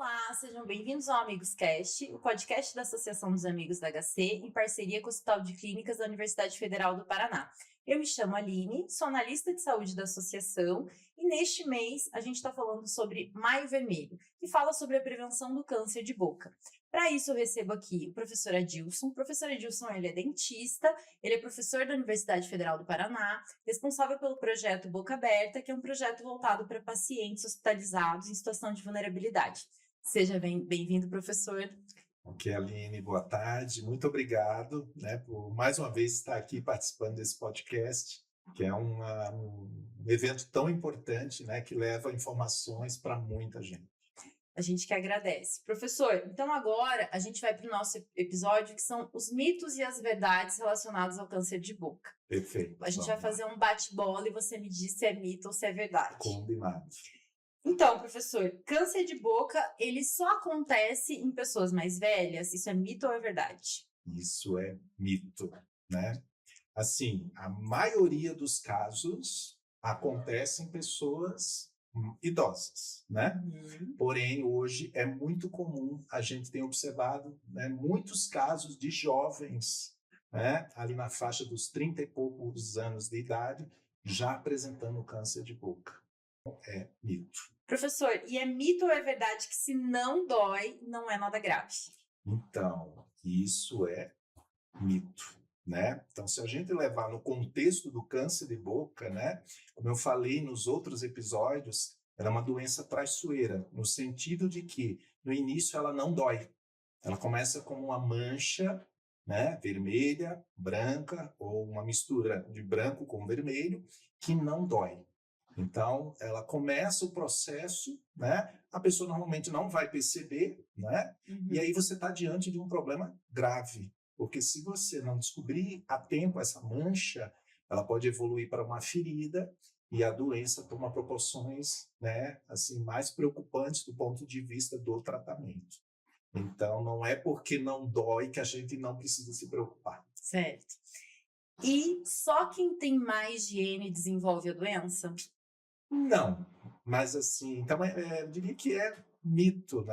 Olá, sejam bem-vindos ao Amigos Cast, o podcast da Associação dos Amigos da HC, em parceria com o Hospital de Clínicas da Universidade Federal do Paraná. Eu me chamo Aline, sou analista de saúde da associação e neste mês a gente está falando sobre Maio Vermelho, que fala sobre a prevenção do câncer de boca. Para isso eu recebo aqui o professor Adilson. O professor Adilson, ele é dentista, ele é professor da Universidade Federal do Paraná, responsável pelo projeto Boca Aberta, que é um projeto voltado para pacientes hospitalizados em situação de vulnerabilidade. Seja bem-vindo, professor. Ok, Aline, boa tarde. Muito obrigado, por mais uma vez estar aqui participando desse podcast, que é um evento tão importante, que leva informações para muita gente. A gente que agradece. Professor, então agora a gente vai para o nosso episódio, que são os mitos e as verdades relacionados ao câncer de boca. Perfeito. A gente vai fazer um bate-bola e você me diz se é mito ou se é verdade. Combinado. Então, professor, câncer de boca, ele só acontece em pessoas mais velhas? Isso é mito ou é verdade? Isso é mito, né? Assim, a maioria dos casos acontece em pessoas idosas, né? Porém, hoje é muito comum, a gente tem observado, muitos casos de jovens, ali na faixa dos 30 e poucos anos de idade, já apresentando câncer de boca. É mito. Professor, e é mito ou é verdade que se não dói, não é nada grave? Então, isso é mito, né? Então, se a gente levar no contexto do câncer de boca, como eu falei nos outros episódios, ela é uma doença traiçoeira, no sentido de que, no início, ela não dói. Ela começa como uma mancha, vermelha, branca, ou uma mistura de branco com vermelho, que não dói. Então, ela começa o processo, a pessoa normalmente não vai perceber, e aí você está diante de um problema grave, porque se você não descobrir a tempo essa mancha, ela pode evoluir para uma ferida e a doença toma proporções, assim, mais preocupantes do ponto de vista do tratamento. Então, não é porque não dói que a gente não precisa se preocupar. Certo. E só quem tem mais higiene desenvolve a doença? Não, mas assim, então eu diria que é mito,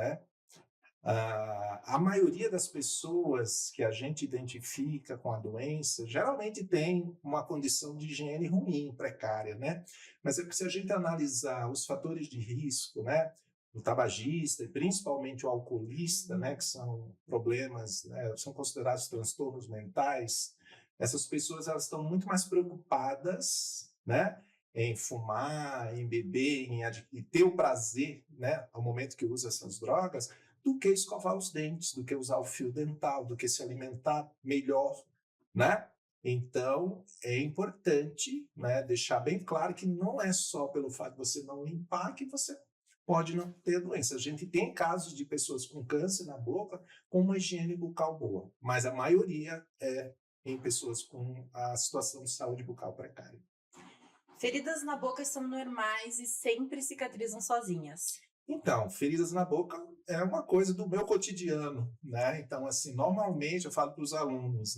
A maioria das pessoas que a gente identifica com a doença geralmente tem uma condição de higiene ruim, precária, Mas é que se a gente analisar os fatores de risco, o tabagista e principalmente o alcoolista, que são problemas, são considerados transtornos mentais, essas pessoas elas estão muito mais preocupadas, em fumar, em beber, em ter o prazer, ao momento que usa essas drogas, do que escovar os dentes, do que usar o fio dental, do que se alimentar melhor, Então, é importante, deixar bem claro que não é só pelo fato de você não limpar que você pode não ter doença. A gente tem casos de pessoas com câncer na boca com uma higiene bucal boa, mas a maioria é em pessoas com a situação de saúde bucal precária. Feridas na boca são normais e sempre cicatrizam sozinhas. Então, feridas na boca é uma coisa do meu cotidiano, Então, assim, normalmente eu falo para os alunos,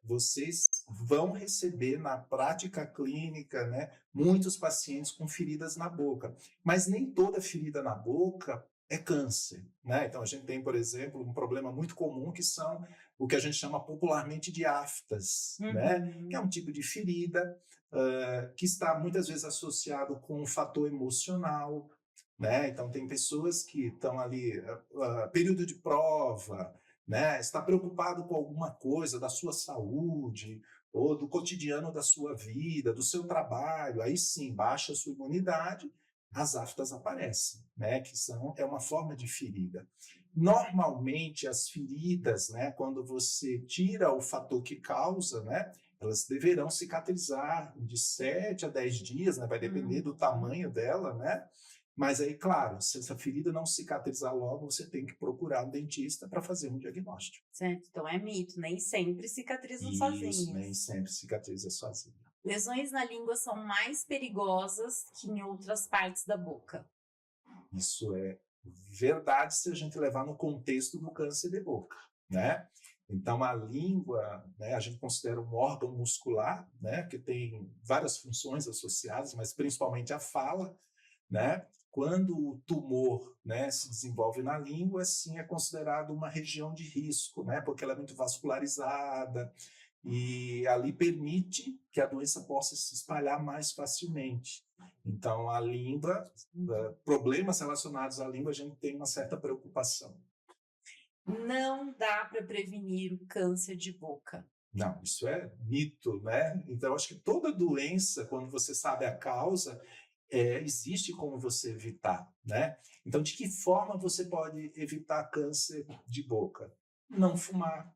vocês vão receber na prática clínica, muitos pacientes com feridas na boca, mas nem toda ferida na boca é câncer, Então, a gente tem, por exemplo, um problema muito comum que são o que a gente chama popularmente de aftas, que é um tipo de ferida que está muitas vezes associado com um fator emocional, Então, tem pessoas que estão ali, período de prova, está preocupado com alguma coisa da sua saúde, ou do cotidiano da sua vida, do seu trabalho, aí sim, baixa a sua imunidade, as aftas aparecem, é uma forma de ferida. Normalmente, as feridas, quando você tira o fator que causa, elas deverão cicatrizar de 7 a 10 dias, vai depender do tamanho dela, Mas aí, claro, se essa ferida não cicatrizar logo, você tem que procurar um dentista para fazer um diagnóstico. Certo, então é mito, nem sempre cicatrizam Isso, sozinhas. nem sempre cicatriza sozinha. Lesões na língua são mais perigosas que em outras partes da boca. Isso é verdade se a gente levar no contexto do câncer de boca, Então, a língua, a gente considera um órgão muscular, que tem várias funções associadas, mas principalmente a fala, Quando o tumor, né, se desenvolve na língua, sim, é considerado uma região de risco, né, porque ela é muito vascularizada e ali permite que a doença possa se espalhar mais facilmente. Então, a língua, problemas relacionados à língua, a gente tem uma certa preocupação. Não dá para prevenir o câncer de boca. Não, isso é mito, né? Então, acho que toda doença, quando você sabe a causa, existe como você evitar, né? Então, de que forma você pode evitar câncer de boca? Não fumar,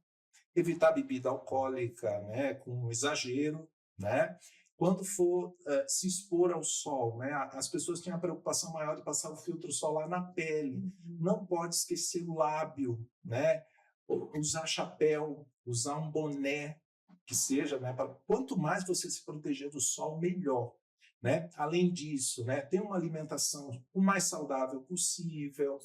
evitar bebida alcoólica, né, com exagero, né? Quando for se expor ao sol, né? As pessoas têm a preocupação maior de passar o filtro solar na pele. Não pode esquecer o lábio, né? Usar chapéu, usar um boné, que seja, né? Quanto mais você se proteger do sol, melhor. Né? Além disso, né, ter uma alimentação o mais saudável possível,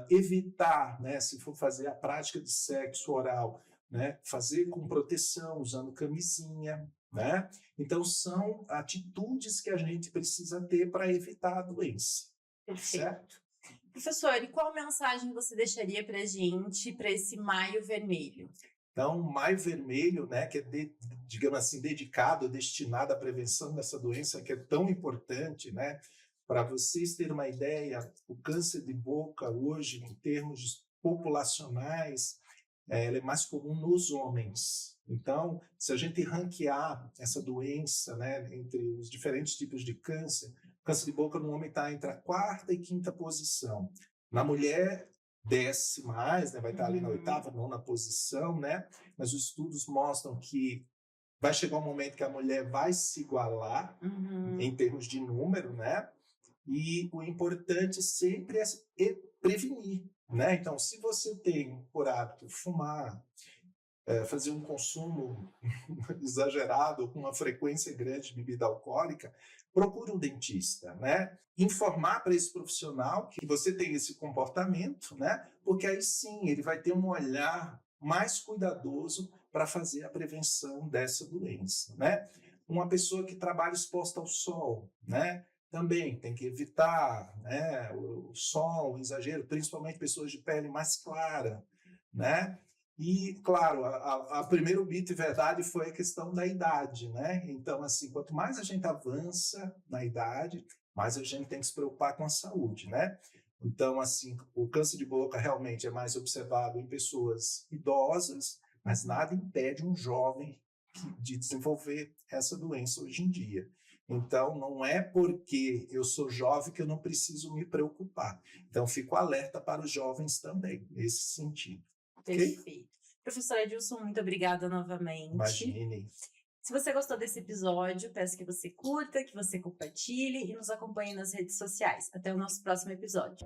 evitar, né, se for fazer a prática de sexo oral, né, fazer com proteção, usando camisinha. Né? Então, são atitudes que a gente precisa ter para evitar a doença. Perfeito. Certo? Professor, e qual mensagem você deixaria para a gente para esse Maio Vermelho? Então, Maio Vermelho, né, que é, digamos assim, dedicado, destinado à prevenção dessa doença que é tão importante, né? Para vocês terem uma ideia, o câncer de boca hoje, em termos populacionais, ela é mais comum nos homens. Então, se a gente ranquear essa doença, né, entre os diferentes tipos de câncer, o câncer de boca no homem está entre a 4ª e 5ª posição. Na mulher, desce mais, né, vai estar ali na 8ª, 9ª posição, né? Mas os estudos mostram que vai chegar um momento que a mulher vai se igualar em termos de número, né? E o importante sempre é prevenir, né? Então, se você tem por hábito fumar, fazer um consumo exagerado, com uma frequência grande de bebida alcoólica, procure um dentista, né? Informar para esse profissional que você tem esse comportamento, né? Porque aí sim ele vai ter um olhar mais cuidadoso para fazer a prevenção dessa doença, né? Uma pessoa que trabalha exposta ao sol, né? Também tem que evitar, né, o sol, o exagero, principalmente pessoas de pele mais clara, né? E, claro, a primeiro mito e verdade foi a questão da idade, né? Então, assim, quanto mais a gente avança na idade, mais a gente tem que se preocupar com a saúde, né? Então, assim, o câncer de boca realmente é mais observado em pessoas idosas, mas nada impede um jovem de desenvolver essa doença hoje em dia. Então, não é porque eu sou jovem que eu não preciso me preocupar. Então, fico alerta para os jovens também, nesse sentido. Perfeito. Okay? Professora Edilson, muito obrigada novamente. Imagine. Se você gostou desse episódio, peço que você curta, que você compartilhe e nos acompanhe nas redes sociais. Até o nosso próximo episódio.